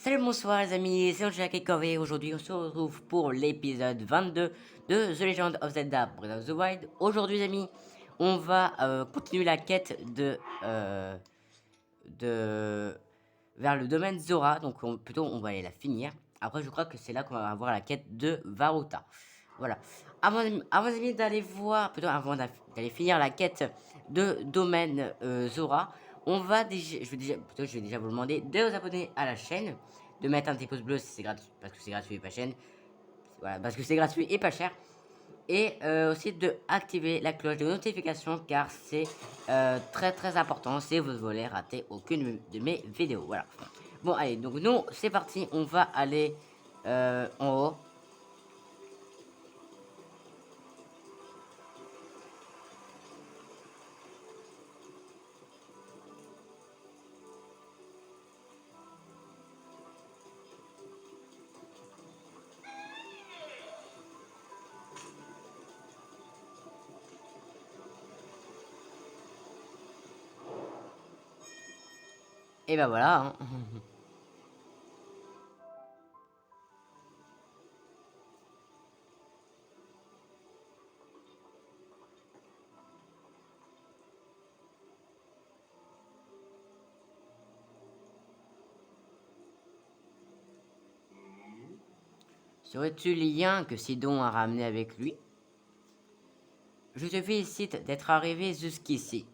Salut, bonsoir les amis, c'est Jack et Corey. Aujourd'hui, on se retrouve pour l'épisode 22 de The Legend of Zelda Breath of the Wild. Aujourd'hui, les amis, on va continuer la quête de vers le domaine Zora. Donc, plutôt, on va aller la finir. Après, je crois que c'est là qu'on va avoir la quête de Varuta. Voilà. Avant les amis, d'aller voir, plutôt avant d'aller finir la quête de domaine Zora, on va déjà, je vais déjà vous demander de vous abonner à la chaîne, de mettre un petit pouce bleu si c'est gratuit, parce que c'est gratuit et pas cher. Voilà, parce que c'est gratuit et pas cher. Et aussi de activer la cloche de notification car c'est très très important si vous voulez rater aucune de mes vidéos. Voilà. Bon, allez, donc nous, c'est parti, on va aller en haut. Et ben voilà. Hein. Serais-tu le lien que Sidon a ramené avec lui? Je te félicite d'être arrivé jusqu'ici.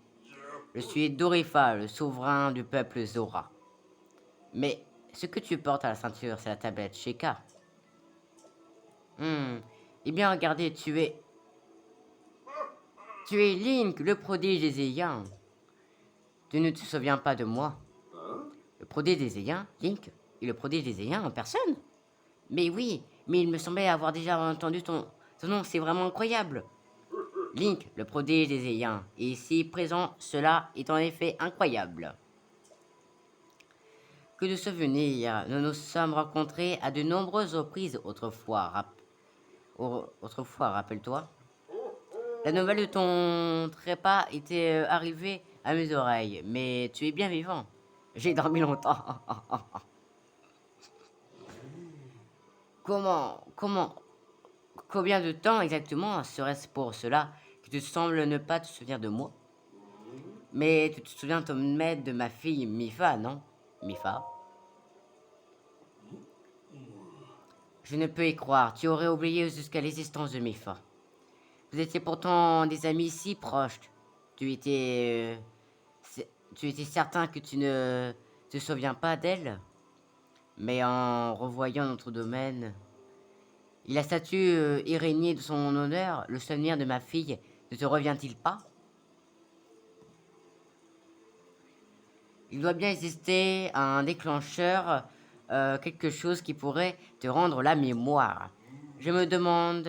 Je suis Dorifa, le souverain du peuple Zora. Mais ce que tu portes à la ceinture, c'est la tablette Sheka. Eh bien, regardez, tu es Link, le prodige des Ayans. Tu ne te souviens pas de moi? Le prodige des Ayans, Link, est le prodige des Ayans en personne? Mais oui, mais il me semblait avoir déjà entendu ton nom, c'est vraiment incroyable. Link, le prodige des Ayans, est ici présent, cela est en effet incroyable. Que de souvenirs, nous nous sommes rencontrés à de nombreuses reprises autrefois, rappelle-toi. La nouvelle de ton trépas était arrivée à mes oreilles, mais tu es bien vivant. J'ai dormi longtemps. Comment, combien de temps exactement serait-ce pour cela que tu sembles ne pas te souvenir de moi? Mais tu te souviens tout de même de ma fille Mifa, non? Mifa? Je ne peux y croire, tu aurais oublié jusqu'à l'existence de Mifa. Vous étiez pourtant des amis si proches. Tu étais, tu étais certain que tu ne te souviens pas d'elle? Mais en revoyant notre domaine, et la statue Irénée de son honneur, le souvenir de ma fille, ne te revient-il pas? Il doit bien exister un déclencheur, quelque chose qui pourrait te rendre la mémoire. Je me demande...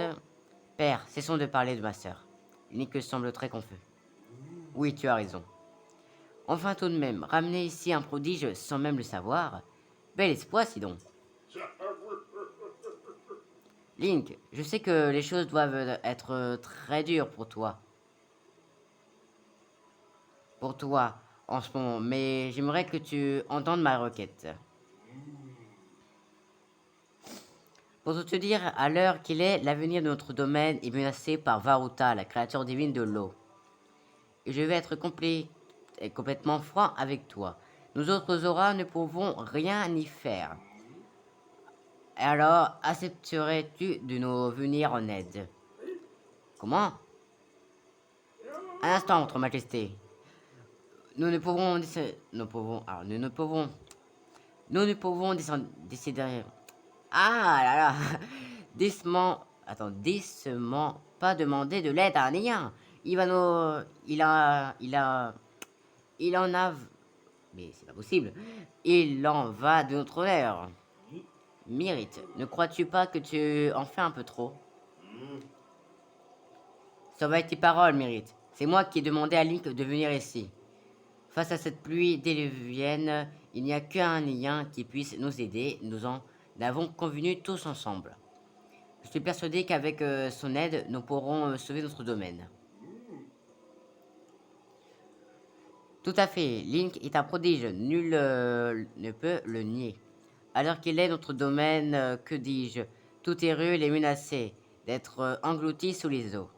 Père, cessons de parler de ma sœur. Nick semble très confus. Oui, tu as raison. Enfin tout de même, ramener ici un prodige sans même le savoir. Bel espoir, si donc. Link, je sais que les choses doivent être très dures pour toi. Pour toi, en ce moment, mais j'aimerais que tu entendes ma requête. Pour tout te dire, à l'heure qu'il est, l'avenir de notre domaine est menacé par Varuta, la créature divine de l'eau. Et je vais être complètement franc avec toi. Nous autres Zora ne pouvons rien y faire. Alors, accepterais-tu de nous venir en aide? Comment? Un instant, votre majesté. Nous ne pouvons... Nous pouvons... Alors, nous ne pouvons... Nous ne pouvons décider... Ah là là. Décemment... Attends, décemment pas demander de l'aide à un lien. Il va nous... Il en a... Mais c'est pas possible. Il en va de notre honneur. Mérite, ne crois-tu pas que tu en fais un peu trop? Ça va être tes paroles, Mérite. C'est moi qui ai demandé à Link de venir ici. Face à cette pluie déluvienne, il n'y a qu'un lien qui puisse nous aider. Nous en avons convenu tous ensemble. Je suis persuadé qu'avec son aide, nous pourrons sauver notre domaine. Tout à fait, Link est un prodige, nul ne peut le nier. Alors qu'il est notre domaine, que dis-je, tout Hyrule est menacé d'être englouti sous les eaux.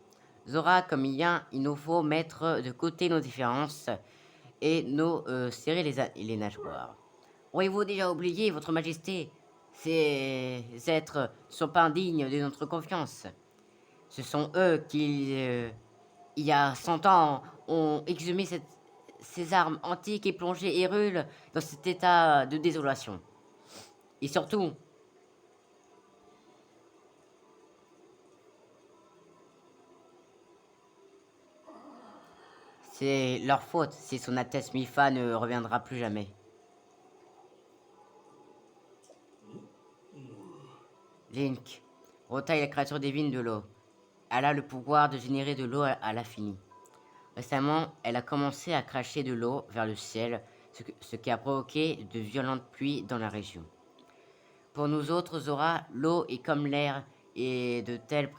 Zora, comme il nous faut mettre de côté nos différences et nos serrer les nageoires. Auriez-vous déjà oublié, Votre Majesté? Ces êtres ne sont pas indignes de notre confiance. Ce sont eux qui, il y a 100 ans, ont exhumé ces armes antiques et plongé Hyrule dans cet état de désolation. Et surtout, c'est leur faute si son Altesse Mifa ne reviendra plus jamais. Link, Rota est la créature divine de l'eau. Elle a le pouvoir de générer de l'eau à l'infini. Récemment, elle a commencé à cracher de l'eau vers le ciel, ce qui a provoqué de violentes pluies dans la région. Pour nous autres, Zora, l'eau est comme l'air et de telles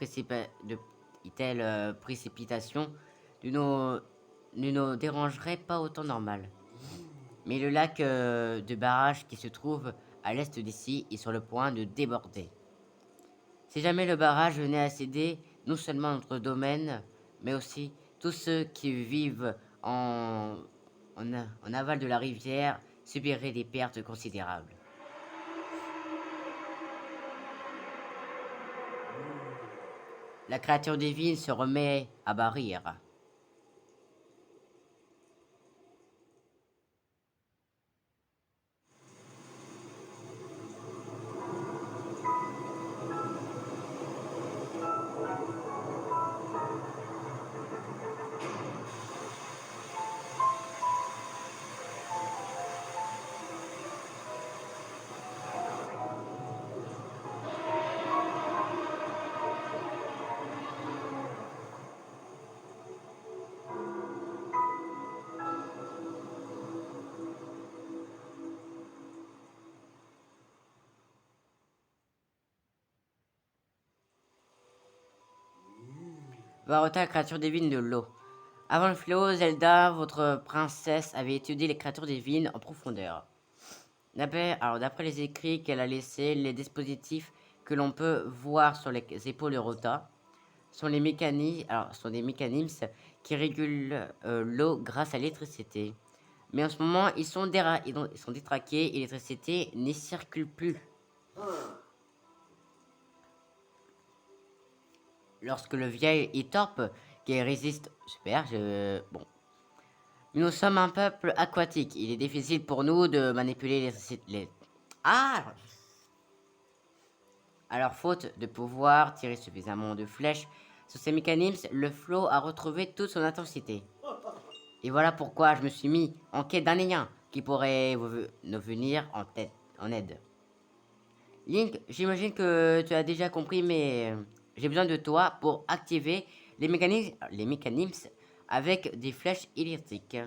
précipitations ne nous dérangeraient pas autant normal. Mais le lac de barrage qui se trouve à l'est d'ici est sur le point de déborder. Si jamais le barrage venait à céder, non seulement notre domaine, mais aussi tous ceux qui vivent en aval de la rivière subiraient des pertes considérables. La créature divine se remet à barrir. Varota, la créature divine de l'eau. Avant le fléau, Zelda, votre princesse, avait étudié les créatures divines en profondeur. D'après les écrits qu'elle a laissés, les dispositifs que l'on peut voir sur les épaules de Rota sont des mécanismes qui régulent l'eau grâce à l'électricité. Mais en ce moment, ils sont détraqués et l'électricité n'y circule plus. Lorsque le vieil est torpe, qui résiste... Super, Bon. Mais nous sommes un peuple aquatique. Il est difficile pour nous de manipuler les... Ah! Alors, faute de pouvoir tirer suffisamment de flèches sur ces mécanismes, le flot a retrouvé toute son intensité. Et voilà pourquoi je me suis mis en quête d'un lien qui pourrait nous venir en aide. Link, j'imagine que tu as déjà compris, mais j'ai besoin de toi pour activer les mécanismes avec des flèches électriques.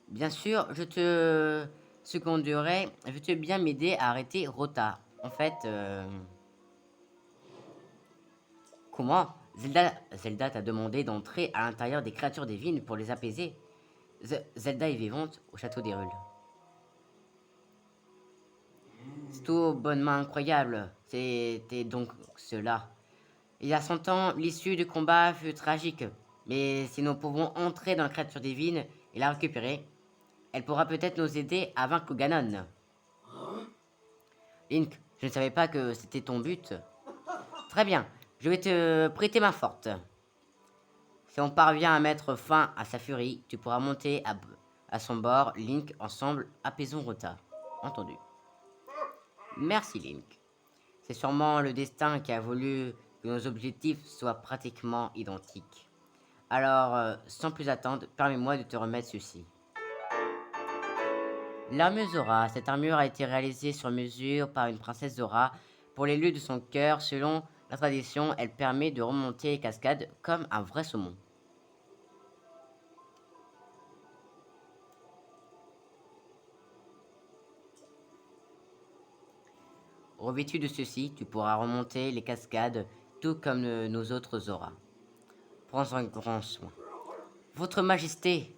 Bien sûr, je te seconderai. Je te bien m'aider à arrêter Rota. En fait, comment Zelda t'a demandé d'entrer à l'intérieur des créatures divines pour les apaiser. Zelda est vivante au château d'Hyrule. C'est tout bonnement incroyable. C'était donc cela. Il y a 100 ans, l'issue du combat fut tragique. Mais si nous pouvons entrer dans la créature divine et la récupérer, elle pourra peut-être nous aider à vaincre Ganon. Link, je ne savais pas que c'était ton but. Très bien, je vais te prêter main forte. Si on parvient à mettre fin à sa furie, tu pourras monter à son bord. Link, ensemble, apaisons Rota. Entendu. Merci Link. C'est sûrement le destin qui a voulu que nos objectifs soient pratiquement identiques. Alors, sans plus attendre, permets-moi de te remettre ceci. L'armure Zora. Cette armure a été réalisée sur mesure par une princesse Zora pour l'élu de son cœur. Selon la tradition, elle permet de remonter les cascades comme un vrai saumon. Revêtu de ceci, tu pourras remonter les cascades tout comme nos autres Zora. Prends un grand soin. Votre Majesté,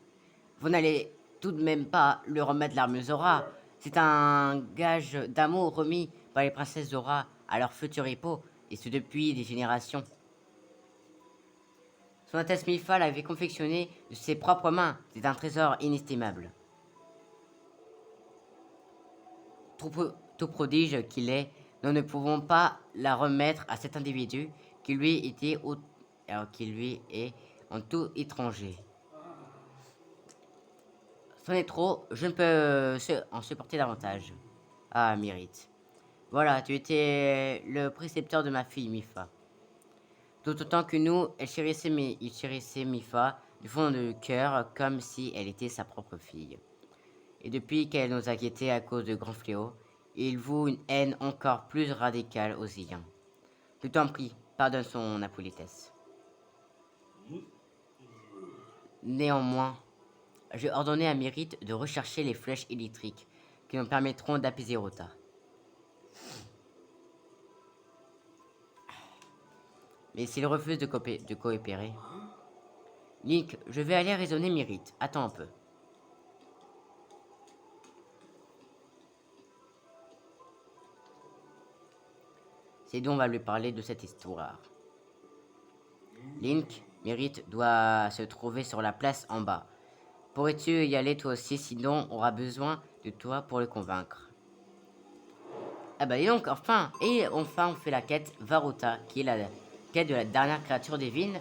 vous n'allez tout de même pas le remettre l'armure Zora. C'est un gage d'amour remis par les princesses Zora à leur futur époux, et ce depuis des générations. Son Altesse Mifa l'avait confectionné de ses propres mains. C'est un trésor inestimable. Tout prodige qu'il est, nous ne pouvons pas la remettre à cet individu qui lui était alors qui lui est en tout étranger. C'en est trop, je ne peux en supporter davantage. Ah, Mérite. Voilà, tu étais le précepteur de ma fille, Mifa. Tout autant que nous, il chérissait Mifa du fond du cœur comme si elle était sa propre fille. Et depuis qu'elle nous a quittés à cause de grands fléaux, il voue une haine encore plus radicale aux Iliens. Je t'en prie, pardonne son impolitesse. Néanmoins, j'ai ordonné à Mérite de rechercher les flèches électriques qui nous permettront d'apaiser Rota. Mais s'il refuse de coopérer... Link, je vais aller raisonner Mérite. Attends un peu. C'est donc on va lui parler de cette histoire. Link, Mérite doit se trouver sur la place en bas. Pourrais-tu y aller toi aussi, sinon on aura besoin de toi pour le convaincre. Ah bah et donc, enfin on fait la quête Varota, qui est la quête de la dernière créature divine.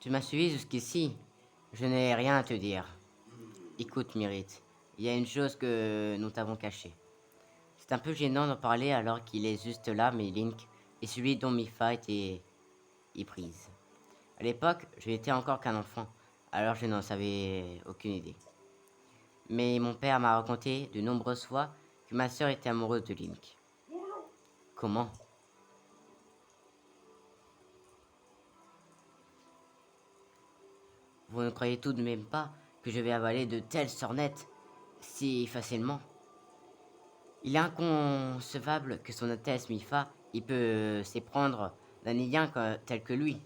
Tu m'as suivi jusqu'ici. Je n'ai rien à te dire. Écoute, Mérite, il y a une chose que nous t'avons cachée. C'est un peu gênant d'en parler alors qu'il est juste là, mais Link est celui dont Mifa était éprise. À l'époque, je n'étais encore qu'un enfant, alors je n'en savais aucune idée. Mais mon père m'a raconté de nombreuses fois que ma sœur était amoureuse de Link. Comment? Vous ne croyez tout de même pas que je vais avaler de telles sornettes si facilement? Il est inconcevable que son Altesse Mifa il peut s'éprendre d'un Ilien tel que lui.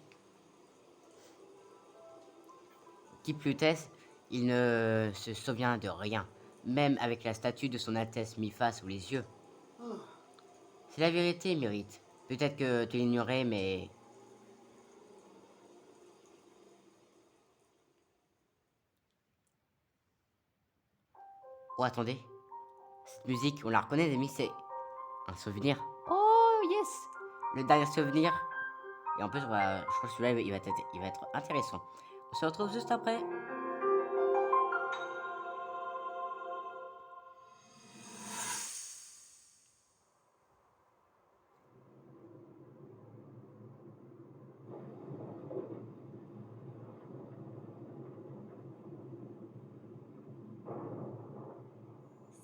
Qui plus est, il ne se souvient de rien, même avec la statue de son Altesse Mifa sous les yeux. C'est la vérité, Mérite. Peut-être que tu l'ignorais, mais... Oh, attendez. Cette musique, on la reconnaît, les amis, c'est un souvenir. Oh, yes! Le dernier souvenir. Et en plus, je crois que celui-là, il va être intéressant. On se retrouve juste après.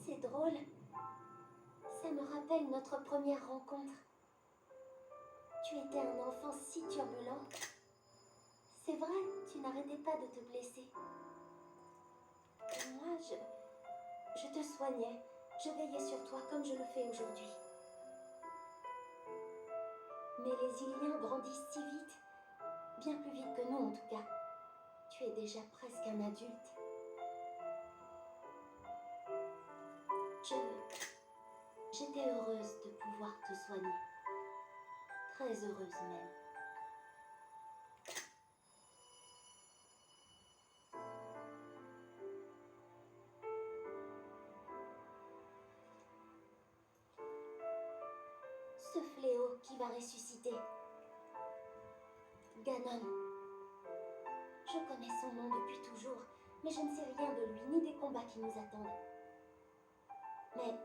C'est drôle. Ça me rappelle notre première rencontre. Tu étais un enfant si turbulent. C'est vrai, tu n'arrêtais pas de te blesser. Et moi, je te soignais. Je veillais sur toi comme je le fais aujourd'hui. Mais les Iliens grandissent si vite. Bien plus vite que nous en tout cas. Tu es déjà presque un adulte. J'étais heureuse de pouvoir te soigner. Très heureuse même. Ce fléau qui va ressusciter. Ganon. Je connais son nom depuis toujours, mais je ne sais rien de lui ni des combats qui nous attendent. Mais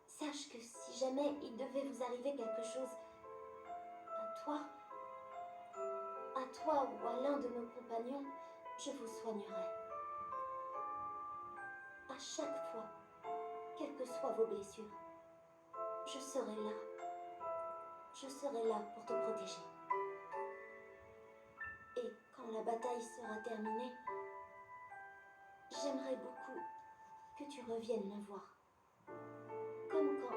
sache que si jamais il devait vous arriver quelque chose, à toi ou à l'un de nos compagnons, je vous soignerai. À chaque fois, quelles que soient vos blessures. je serai là. Je serai là pour te protéger. Et quand la bataille sera terminée, j'aimerais beaucoup que tu reviennes me voir. Comme quand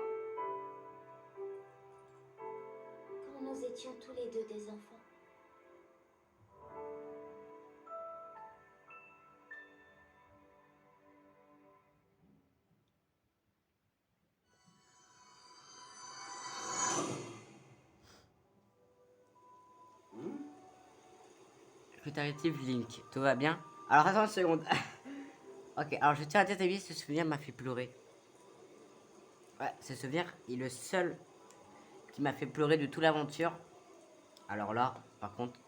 nous étions tous les deux des enfants. Critéritive Link, tout va bien? Alors attends une seconde. Ok, alors je tiens à t'établir, ce souvenir m'a fait pleurer. Ouais, ce souvenir est le seul qui m'a fait pleurer de toute l'aventure. Alors là, par contre,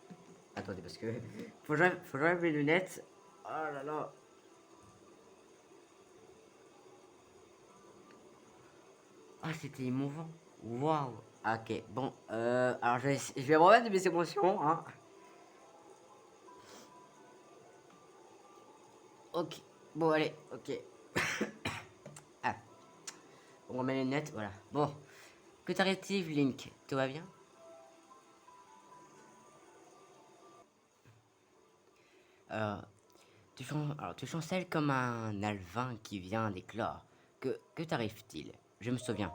attendez, parce que faut que j'enlève les lunettes. Oh là là. Ah, c'était émouvant. Waouh. Ah, ok, bon, alors je vais remettre mes émotions, hein. Ok, bon, allez, ok. Ah, on remet les lunettes, voilà. Bon, que t'arrive, Link? Tout va bien? Euh, tu chancelles comme un alvin qui vient d'éclore. Que t'arrive-t-il? Je me souviens.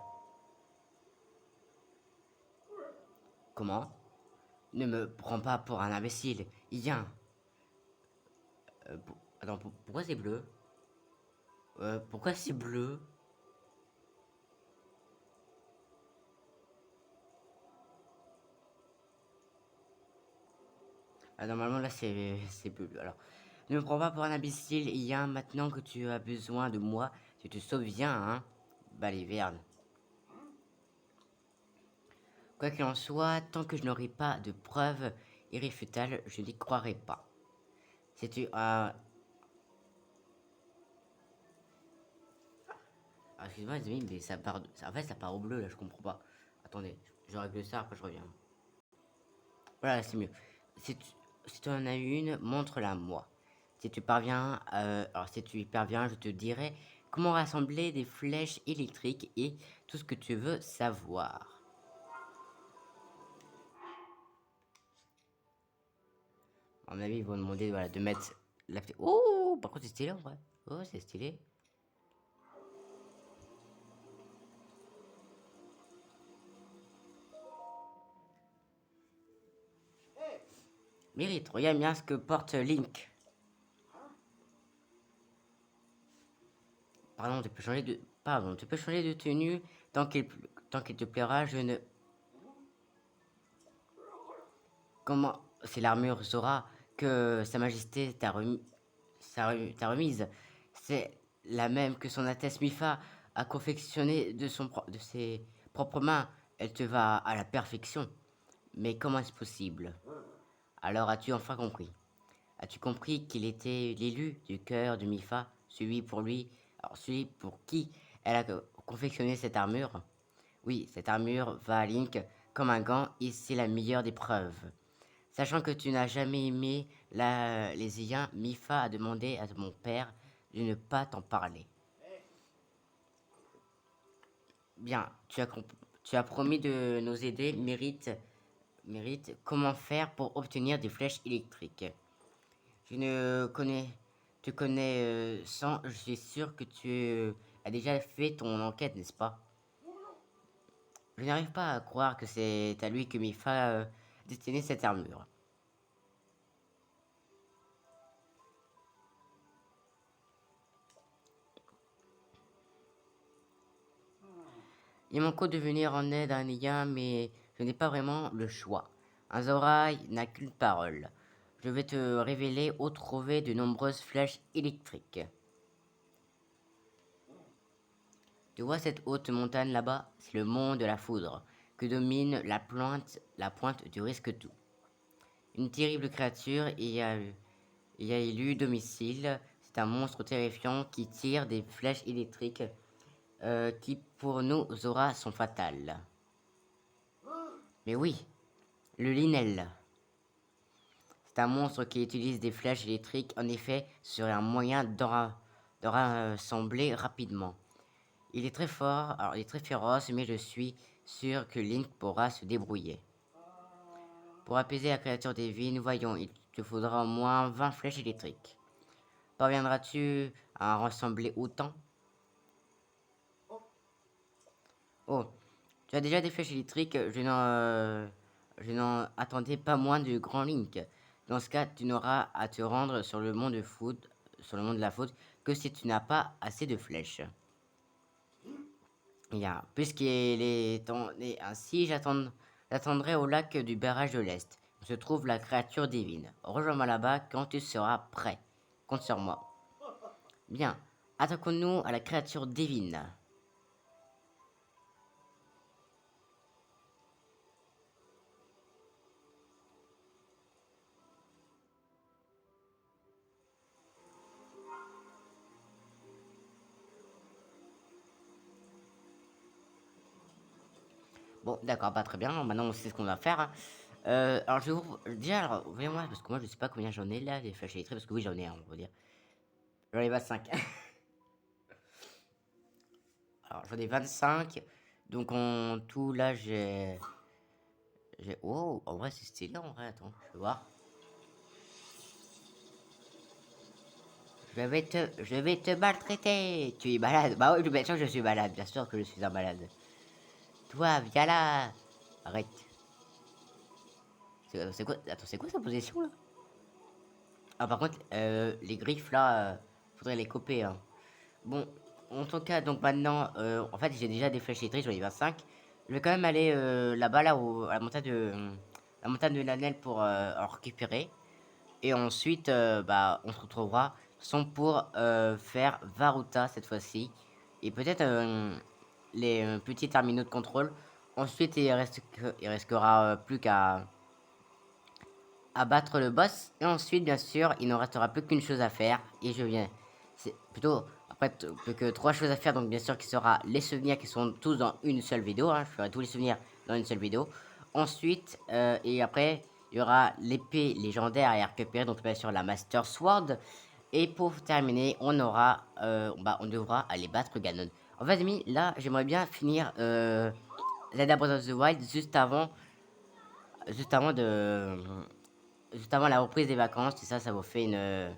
Comment? Ne me prends pas pour un imbécile. Il y a un... Attends, pourquoi c'est bleu? Pourquoi c'est bleu? Ah, normalement, là, c'est bleu. Alors, ne me prends pas pour un imbécile. Il y a un maintenant que tu as besoin de moi. Tu te souviens, hein? Baliverne. Quoi qu'il en soit, tant que je n'aurai pas de preuves irréfutables, je n'y croirai pas. C'est-tu... Ah, excuse-moi, les amis, mais ça part... En fait, ça part au bleu, là, je comprends pas. Attendez, je règle ça, après je reviens. Voilà, c'est mieux. Si tu, si tu en as une, montre-la moi. Si tu parviens, alors si tu y parviens, je te dirai comment rassembler des flèches électriques et tout ce que tu veux savoir. À mon avis, ils vont demander voilà, de mettre la... Oh, par contre, c'est stylé en vrai. Oh, c'est stylé. Mérite, regarde bien ce que porte Link. Pardon, tu peux changer de tenue tant qu'il te plaira. Je ne... Comment... C'est l'armure Zora que Sa Majesté t'a remise. C'est la même que son Altesse Mifa a confectionnée de ses propres mains. Elle te va à la perfection. Mais comment est-ce possible? Alors as-tu enfin compris? As-tu compris qu'il était l'élu du cœur de Mifa, celui pour qui elle a confectionné cette armure? Oui, cette armure va à Link comme un gant et c'est la meilleure des preuves. Sachant que tu n'as jamais aimé les Iens, Mifa a demandé à mon père de ne pas t'en parler. Bien, tu as promis de nous aider, mérite. Comment faire pour obtenir des flèches électriques? Je ne connais, tu connais sans, je suis sûr que tu as déjà fait ton enquête, n'est-ce pas? Je n'arrive pas à croire que c'est à lui que Mifa destinait cette armure. Il m'encore de venir en aide à un Nia, mais je n'ai pas vraiment le choix. Un Zoraï n'a qu'une parole. Je vais te révéler où trouver de nombreuses flèches électriques. Tu vois cette haute montagne là-bas? C'est le mont de la foudre, que domine la pointe du risque tout. Une terrible créature y a élu domicile. C'est un monstre terrifiant qui tire des flèches électriques qui, pour nous, Zora, sont fatales. Mais oui, le Linel. C'est un monstre qui utilise des flèches électriques. En effet, ce serait un moyen d'en rassembler rapidement. Il est très fort, alors il est très féroce, mais je suis sûr que Link pourra se débrouiller. Pour apaiser la créature divine, voyons, il te faudra au moins 20 flèches électriques. Parviendras-tu à en rassembler autant? Oh, tu as déjà des flèches électriques, je n'en attendais pas moins du grand Link. Dans ce cas, tu n'auras à te rendre sur le monde de foot, sur le monde de la faute, que si tu n'as pas assez de flèches. Bien, puisqu'il est ainsi, j'attendrai au lac du barrage de l'Est, où se trouve la créature divine. Rejoins-moi là-bas quand tu seras prêt. Compte sur moi. Bien, attaquons-nous à la créature divine. Bon, d'accord, pas très bien. Maintenant, on sait ce qu'on va faire, hein. Alors, je vais déjà, alors, voyez-moi, parce que moi, je sais pas combien j'en ai là, des flèches électriques, parce que oui, j'en ai un, on va dire. J'en ai 25. Alors, j'en ai 25. Donc, en tout, là, Oh, en vrai, c'est stylé, en vrai. Attends, je vais voir. Je vais te maltraiter. Tu es malade. Bah oui, bien sûr que je suis malade. Bien sûr que je suis un malade. Toi, viens là. Arrête. C'est quoi? Attends, c'est quoi sa position là? Ah, par contre, les griffes là, faudrait les couper, hein. Bon, en tout cas, donc maintenant, en fait, j'ai déjà des flèches électriques, j'en ai 25. Je vais quand même aller là-bas, là, à la montagne de Lanel pour en récupérer. Et ensuite, bah, on se retrouvera sont pour faire Varuta cette fois-ci. Et peut-être les petits terminaux de contrôle. Ensuite, il restera plus qu'à battre le boss. Et ensuite, bien sûr, il ne restera plus qu'une chose à faire. Et je viens. C'est plutôt après plus que trois choses à faire. Donc, bien sûr, qui sera les souvenirs qui sont tous dans une seule vidéo, hein. Je ferai tous les souvenirs dans une seule vidéo. Ensuite, et après, il y aura l'épée légendaire à récupérer. Donc, bien sûr, la Master Sword. Et pour terminer, on devra aller battre Ganon. En fait, amis, là, j'aimerais bien finir Zelda Breath of the Wild juste avant de, juste avant la reprise des vacances. Et ça vous fait une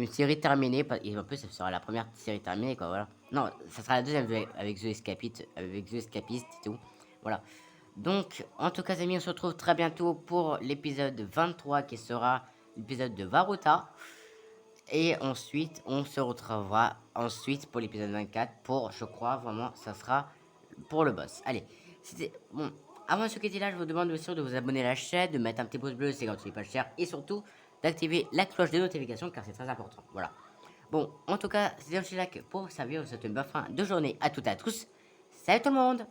série terminée. Et en plus, ça sera la première série terminée, quoi. Voilà. Non, ça sera la deuxième avec The Escapist et tout. Voilà. Donc, en tout cas, amis, on se retrouve très bientôt pour l'épisode 23 qui sera l'épisode de Varuta. Et ensuite, on se retrouvera ensuite pour l'épisode 24 pour, je crois, vraiment, ça sera pour le boss. Allez, c'était... Bon, avant de se quitter là, je vous demande bien sûr de vous abonner à la chaîne, de mettre un petit pouce bleu, c'est quand il n'est pas cher, et surtout d'activer la cloche de notification car c'est très important. Voilà. Bon, en tout cas, c'était Lac pour servir cette bonne fin de journée à toutes et à tous. Salut tout le monde!